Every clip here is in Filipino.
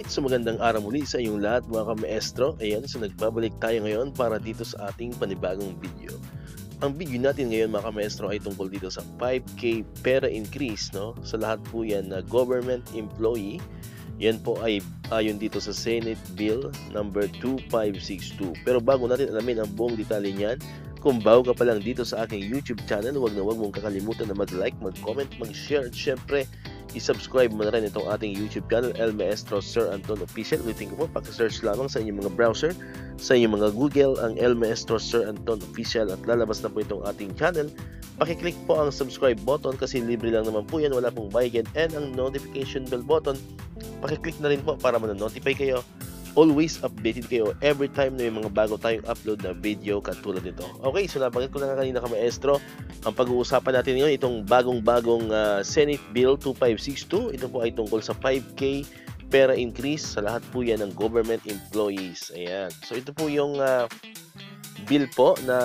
Alright, so magandang araw muli sa inyong lahat mga ka-maestro. Ayan, so nagbabalik tayo ngayon para dito sa ating panibagong video. Ang video natin ngayon mga ka-maestro ay tungkol dito sa 5K pera increase, no? Sa lahat po yan na government employee. Yan po ay ayon dito sa Senate Bill number 2562. Pero bago natin alamin ang buong detalye niyan, kung bago ka pa lang dito sa aking YouTube channel, huwag mong kakalimutan na mag-like, mag-comment, mag-share at syempre i-subscribe mo na rin itong ating YouTube channel, El Maestro Sir Anton Official. Ulitin ko po, pag-search lamang sa inyong mga browser, sa inyong mga Google, ang El Maestro Sir Anton Official at lalabas na po itong ating channel. Pakiclick po ang subscribe button kasi libre lang naman po yan, wala pong bayad, and ang notification bell button, pakiclick na rin po para ma-notify kayo. Always updated kayo every time na may mga bago tayong upload na video katulad nito. Okay, so nabanggit ko na kanina ka-maestro, ang pag-uusapan natin ngayon itong bagong Senate Bill 2562. Ito po ay tungkol sa 5K pera increase sa lahat po yan ng government employees. Ayan. So ito po yung bill po na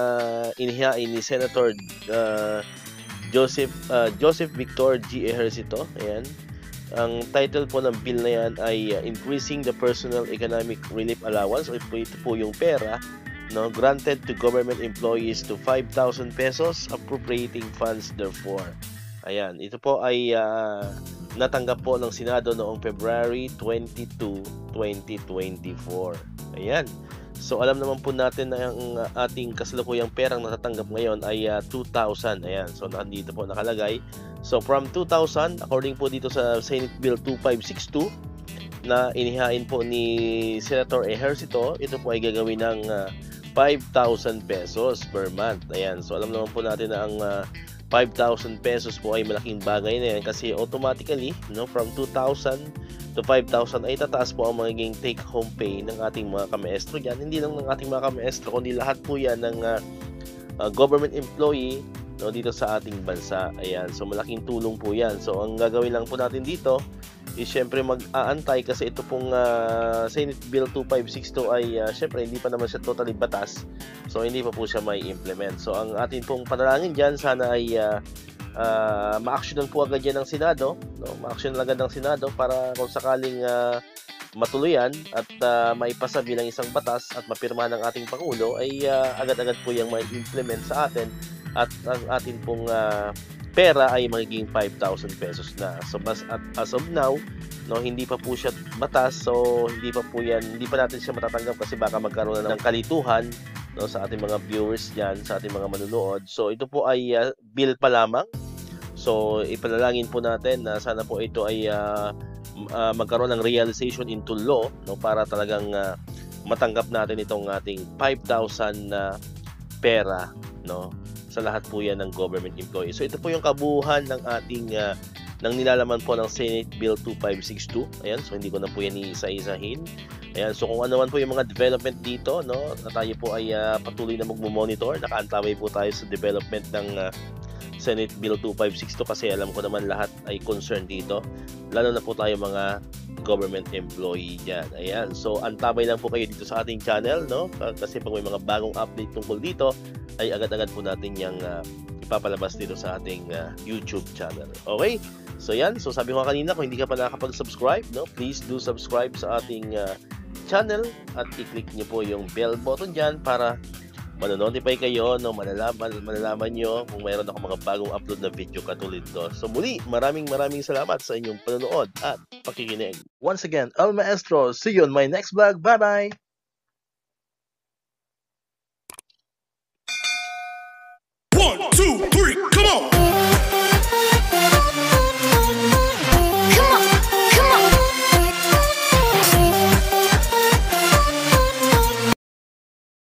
inihain ni Senator Joseph Victor G. Ejercito. Ayan. Ang title po ng bill na yan ay Increasing the Personal Economic Relief Allowance. Ito po yung pera, no, granted to government employees to 5,000 pesos, appropriating funds therefore. Ayan, ito po ay natanggap po ng Senado noong February 22, 2024. Ayan. So alam naman po natin na ang ating kasalukuyang perang natatanggap ngayon ay 2,000. Ayan. So nandito po nakalagay. So from 2,000, according po dito sa Senate Bill 2562 na inihain po ni Senator Ejercito, ito po ay gagawin ng 5,000 pesos per month. Ayan. So alam naman po natin na ang 5,000 pesos po ay malaking bagay na yan kasi automatically, no, from 2,000 to 5,000 ay tataas po ang magiging take-home pay ng ating mga ka-maestro dyan. Hindi lang ng ating mga ka-maestro, kundi lahat po yan ng government employee, no, dito sa ating bansa. Ayan, so malaking tulong po yan. So ang gagawin lang po natin dito is syempre mag-aantay kasi ito pong Senate Bill 2562 ay syempre hindi pa naman siya totally batas. So hindi pa po siya may implement. So ang atin pong panalangin dyan, sana ay ma-actionan po agad yan ng Senado, no? Ma-actionan agad ng Senado para kung sakaling matuluyan at maipasa bilang isang batas at mapirma ng ating Pangulo ay agad-agad po yung may implement sa atin at ang atin pong pera ay magiging 5,000 pesos na. So as of now, no, hindi pa po siya batas, so hindi pa natin siya matatanggap kasi baka magkaroon na ng kalituhan, no, sa ating mga viewers diyan, sa ating mga manonood. So ito po ay bill pa lamang. So ipanalangin po natin na sana po ito ay magkaroon ng realization into law, no, para talagang matanggap natin itong ating 5,000 pera, no, sa lahat po yan ng government employees. So ito po yung kabuuan ng ating ng nilalaman po ng Senate Bill 2562. Ayan, so hindi ko na po yan iisa-isahin. Ayan, so kung ano man po yung mga development dito, no, na tayo po ay patuloy na magmo-monitor, nakaantabay po tayo sa development ng Senate Bill 2562 kasi alam ko naman lahat ay concerned dito, lalo na po tayo mga government employee dyan. Ayan, so antabay lang po kayo dito sa ating channel, no, kasi pag may mga bagong update tungkol dito ay agad-agad po natin yung ipapalabas dito sa ating YouTube channel. Okay, so yan, so sabi ko kanina, kung hindi ka pa nakakapag-subscribe, no, please do subscribe sa ating channel at i-click nyo po yung bell button dyan para manonotify kayo, no, malalaman nyo kung mayroon ako mga bagong upload na video katulad ito. So muli, maraming salamat sa inyong panonood at pakikinig. Once again, El Maestro, see you on my next vlog. Bye-bye!